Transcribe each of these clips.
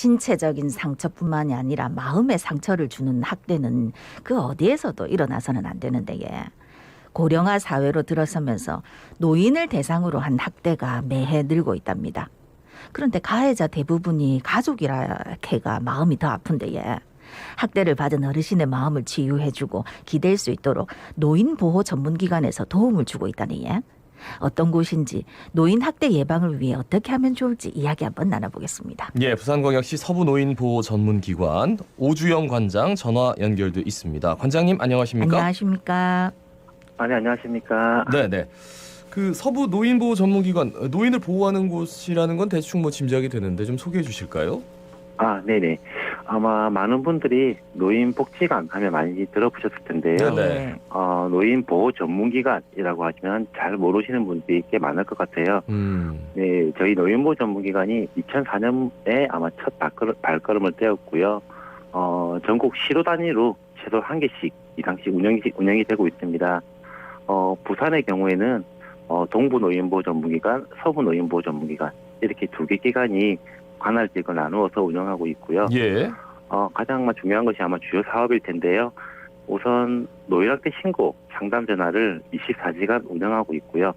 신체적인 상처뿐만이 아니라 마음의 상처를 주는 학대는 그 어디에서도 일어나서는 안 되는데 고령화 사회로 들어서면서 노인을 대상으로 한 학대가 매해 늘고 있답니다. 그런데 가해자 대부분이 가족이라 해가 마음이 더 아픈데 학대를 받은 어르신의 마음을 치유해주고 기댈 수 있도록 노인보호 전문기관에서 도움을 주고 있다니 어떤 곳인지 노인 학대 예방을 위해 어떻게 하면 좋을지 이야기 한번 나눠보겠습니다. 예, 부산광역시 서부노인보호전문기관 오주영 관장 전화 연결돼 있습니다. 관장님 안녕하십니까? 안녕하십니까? 네, 안녕하십니까. 네네. 그 서부노인보호전문기관 노인을 보호하는 곳이라는 건 대충 뭐 짐작이 되는데 좀 소개해 주실까요? 네네. 아마 많은 분들이 노인복지관 하면 많이 들어보셨을 텐데요. 네. 노인보호 전문기관이라고 하시면 잘 모르시는 분들이 꽤 많을 것 같아요. 네, 저희 노인보호 전문기관이 2004년에 아마 첫 발걸음을 떼었고요. 전국 시도 단위로 최소 한 개씩 이 당시 운영이 되고 있습니다. 부산의 경우에는 동부노인보호 전문기관, 서부노인보호 전문기관 이렇게 두 개 기관이 관할직을 나누어서 운영하고 있고요. 예. 가장 중요한 것이 아마 주요 사업일 텐데요. 우선 노인학대 신고 상담 전화를 24시간 운영하고 있고요.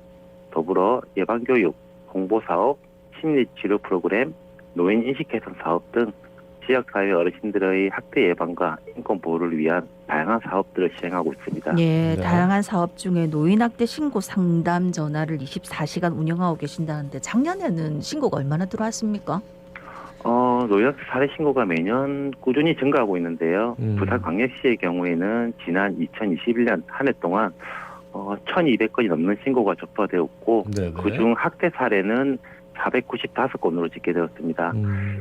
더불어 예방교육, 홍보사업, 심리치료 프로그램, 노인 인식 개선 사업 등 지역사회 어르신들의 학대 예방과 인권 보호를 위한 다양한 사업들을 시행하고 있습니다. 예, 네. 다양한 사업 중에 노인학대 신고 상담 전화를 24시간 운영하고 계신다는데 작년에는 신고가 얼마나 들어왔습니까? 노인학대 살해 신고가 매년 꾸준히 증가하고 있는데요. 부산광역시의 경우에는 지난 2021년 한 해 동안 1,200건이 넘는 신고가 접수되었고 네네. 그중 학대 사례는 495건으로 집계되었습니다.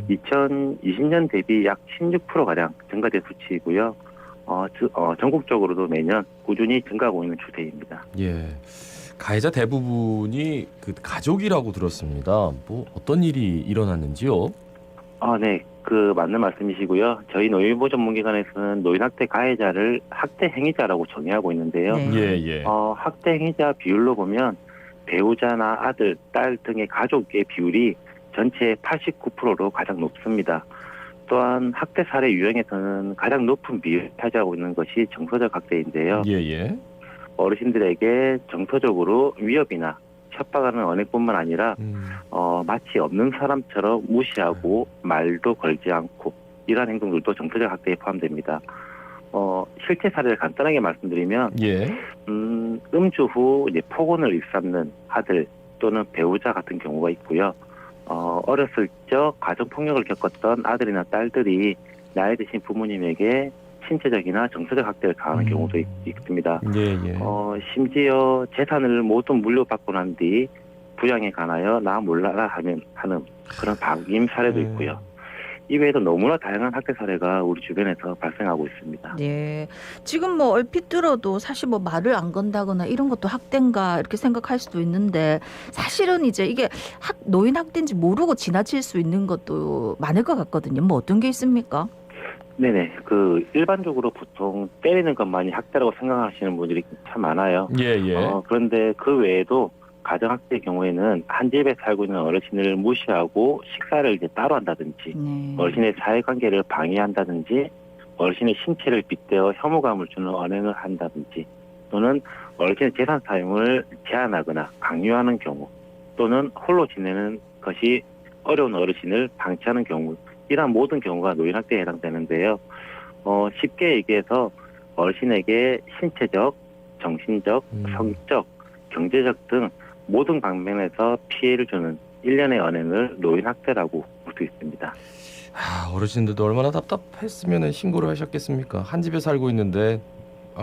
2020년 대비 약 16%가량 증가된 수치이고요. 전국적으로도 매년 꾸준히 증가하고 있는 추세입니다. 예. 가해자 대부분이 그 가족이라고 들었습니다. 뭐 어떤 일이 일어났는지요? 네. 맞는 말씀이시고요. 저희 노인보호 전문기관에서는 노인학대 가해자를 학대 행위자라고 정의하고 있는데요. 네. 예. 학대 행위자 비율로 보면 배우자나 아들, 딸 등의 가족의 비율이 전체의 89%로 가장 높습니다. 또한 학대 사례 유형에서는 가장 높은 비율을 차지하고 있는 것이 정서적 학대인데요. 예. 어르신들에게 정서적으로 위협이나 협박하는 언행뿐만 아니라 마치 없는 사람처럼 무시하고 말도 걸지 않고 이러한 행동들도 정서적 학대에 포함됩니다. 실제 사례를 간단하게 말씀드리면 예. 음주 후 이제 폭언을 일삼는 아들 또는 배우자 같은 경우가 있고요. 어렸을 적 가정폭력을 겪었던 아들이나 딸들이 나이 드신 부모님에게 신체적이나 정서적 학대를 가하는 경우도 있습니다. 예. 심지어 재산을 모두 물려받고 난 뒤 부양에 관하여 나 몰라라 하는 그런 방임 사례도 있고요. 이외에도 너무나 다양한 학대 사례가 우리 주변에서 발생하고 있습니다. 네. 지금 뭐 얼핏 들어도 사실 뭐 말을 안 건다거나 이런 것도 학대인가 이렇게 생각할 수도 있는데 사실은 이제 이게 노인 학대인지 모르고 지나칠 수 있는 것도 많을 것 같거든요. 뭐 어떤 게 있습니까? 네네. 일반적으로 보통 때리는 것만이 학대라고 생각하시는 분들이 참 많아요. 예. 그런데 그 외에도 가정학대의 경우에는 한 집에 살고 있는 어르신을 무시하고 식사를 이제 따로 한다든지, 네. 어르신의 사회관계를 방해한다든지, 어르신의 신체를 빗대어 혐오감을 주는 언행을 한다든지, 또는 어르신의 재산 사용을 제한하거나 강요하는 경우, 또는 홀로 지내는 것이 어려운 어르신을 방치하는 경우, 이러한 모든 경우가 노인학대에 해당되는데요. 쉽게 얘기해서 어르신에게 신체적, 정신적, 성적, 경제적 등 모든 방면에서 피해를 주는 일련의 언행을 노인학대라고 볼 수 있습니다. 어르신들도 얼마나 답답했으면 신고를 하셨겠습니까? 한 집에 살고 있는데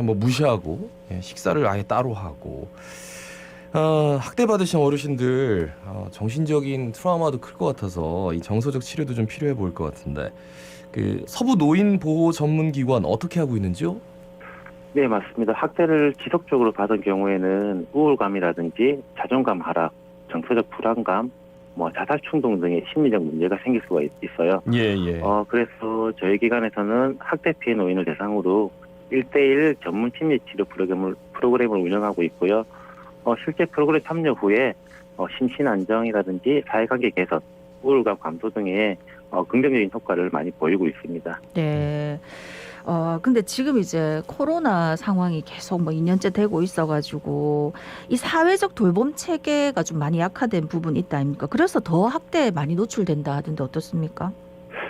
뭐 무시하고 식사를 아예 따로 하고 학대받으신 어르신들 정신적인 트라우마도 클 것 같아서 이 정서적 치료도 좀 필요해 보일 것 같은데 그 서부 노인 보호 전문기관 어떻게 하고 있는지요? 네, 맞습니다. 학대를 지속적으로 받은 경우에는 우울감이라든지 자존감 하락, 정서적 불안감, 자살 충동 등의 심리적 문제가 생길 수가 있어요. 예. 그래서 저희 기관에서는 학대 피해 노인을 대상으로 1대1 전문 심리 치료 프로그램을 운영하고 있고요. 실제 프로그램 참여 후에 심신 안정이라든지 사회관계 개선, 우울감 감소 등의 긍정적인 효과를 많이 보이고 있습니다. 네. 근데 지금 이제 코로나 상황이 계속 뭐 2년째 되고 있어가지고 이 사회적 돌봄 체계가 좀 많이 약화된 부분이 있다 아닙니까? 그래서 더 학대에 많이 노출된다 하던데 어떻습니까?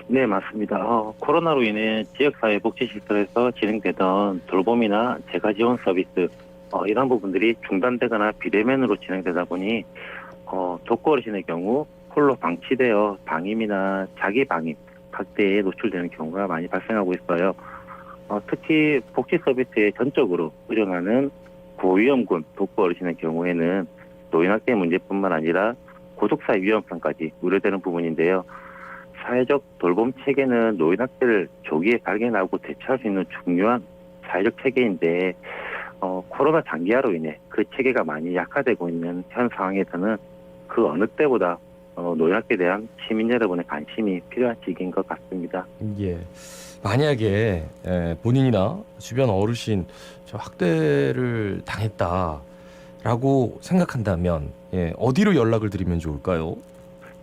네, 맞습니다. 코로나로 인해 지역사회 복지시설에서 진행되던 돌봄이나 재가 지원 서비스 이런 부분들이 중단되거나 비대면으로 진행되다 보니 독거 어르신의 경우 홀로 방치되어 방임이나 자기 방임, 학대에 노출되는 경우가 많이 발생하고 있어요. 특히 복지 서비스에 전적으로 의존하는 고위험군 독거 어르신의 경우에는 노인학대 문제뿐만 아니라 고독사 위험성까지 우려되는 부분인데요. 사회적 돌봄 체계는 노인학대를 조기에 발견하고 대처할 수 있는 중요한 사회적 체계인데 코로나 장기화로 인해 그 체계가 많이 약화되고 있는 현 상황에서는 그 어느 때보다 노인학대에 대한 시민 여러분의 관심이 필요한 시기인 것 같습니다. 예. 만약에 본인이나 주변 어르신 저 학대를 당했다라고 생각한다면 어디로 연락을 드리면 좋을까요?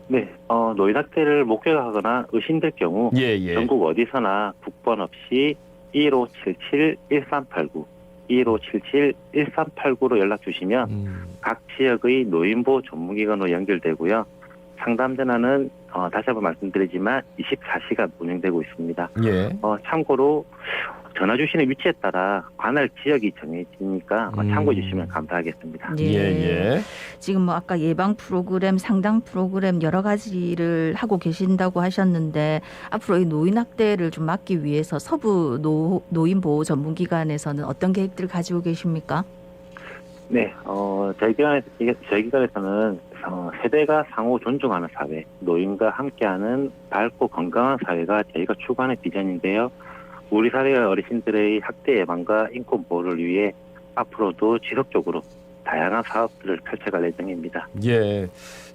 네, 노인학대를 목격하거나 의심될 경우 예. 전국 어디서나 국번 없이 1577-1389, 1577-1389로 연락 주시면 각 지역의 노인보호 전문기관으로 연결되고요. 상담 전화는 다시 한번 말씀드리지만 24시간 운영되고 있습니다. 예. 참고로 전화 주시는 위치에 따라 관할 지역이 정해지니까 참고해 주시면 감사하겠습니다. 예. 지금 뭐 아까 예방 프로그램, 상담 프로그램 여러 가지를 하고 계신다고 하셨는데 앞으로 이 노인 학대를 좀 막기 위해서 서부 노인 보호 전문기관에서는 어떤 계획들을 가지고 계십니까? 네, 저희 기관에서는 세대가 상호 존중하는 사회, 노인과 함께하는 밝고 건강한 사회가 저희가 추구하는 비전인데요. 우리 사회의 어르신들의 학대 예방과 인권 보호를 위해 앞으로도 지속적으로 다양한 사업들을 펼쳐갈 예정입니다. 예.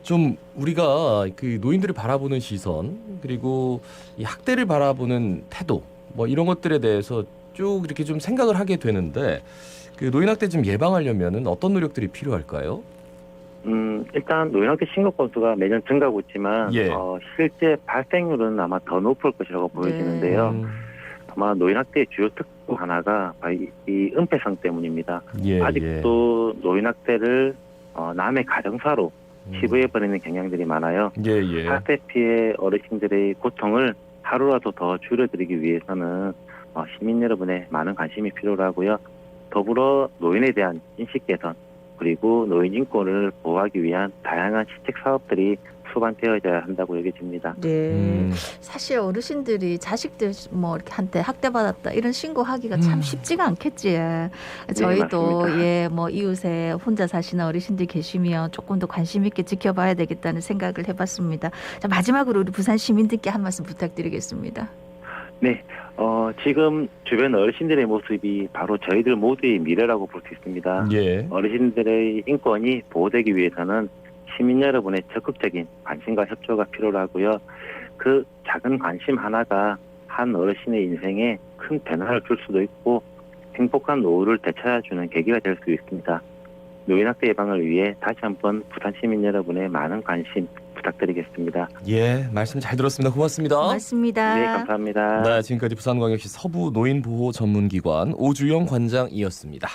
좀 우리가 그 노인들을 바라보는 시선 그리고 이 학대를 바라보는 태도 뭐 이런 것들에 대해서 쭉 이렇게 좀 생각을 하게 되는데 그 노인 학대 좀 예방하려면은 어떤 노력들이 필요할까요? 일단 노인학대 신고 건수가 매년 증가하고 있지만 실제 발생률은 아마 더 높을 것이라고 보여지는데요. 아마 노인학대의 주요 특징 하나가 이 은폐성 때문입니다. 아직도 노인학대를 남의 가정사로 치부해버리는 경향들이 많아요. 학대 피해 어르신들의 고통을 하루라도 더 줄여드리기 위해서는 시민 여러분의 많은 관심이 필요하고요. 더불어 노인에 대한 인식 개선 그리고 노인 인권을 보호하기 위한 다양한 시책 사업들이 수반되어야 한다고 여겨집니다. 네, 사실 어르신들이 자식들 뭐 이렇게 한테 학대받았다 이런 신고하기가 참 쉽지가 않겠지. 저희도 뭐 이웃에 혼자 사시는 어르신들 계시면 조금 더 관심 있게 지켜봐야 되겠다는 생각을 해봤습니다. 자, 마지막으로 우리 부산 시민들께 한 말씀 부탁드리겠습니다. 네, 지금 주변 어르신들의 모습이 바로 저희들 모두의 미래라고 볼 수 있습니다. 어르신들의 인권이 보호되기 위해서는 시민 여러분의 적극적인 관심과 협조가 필요하고요. 그 작은 관심 하나가 한 어르신의 인생에 큰 변화를 줄 수도 있고 행복한 노후를 되찾아주는 계기가 될 수 있습니다. 노인학대 예방을 위해 다시 한번 부산 시민 여러분의 많은 관심 부탁드리겠습니다. 예, 말씀 잘 들었습니다. 고맙습니다. 고맙습니다. 네, 감사합니다. 네, 지금까지 부산광역시 서부 노인보호 전문기관 오주영 관장이었습니다.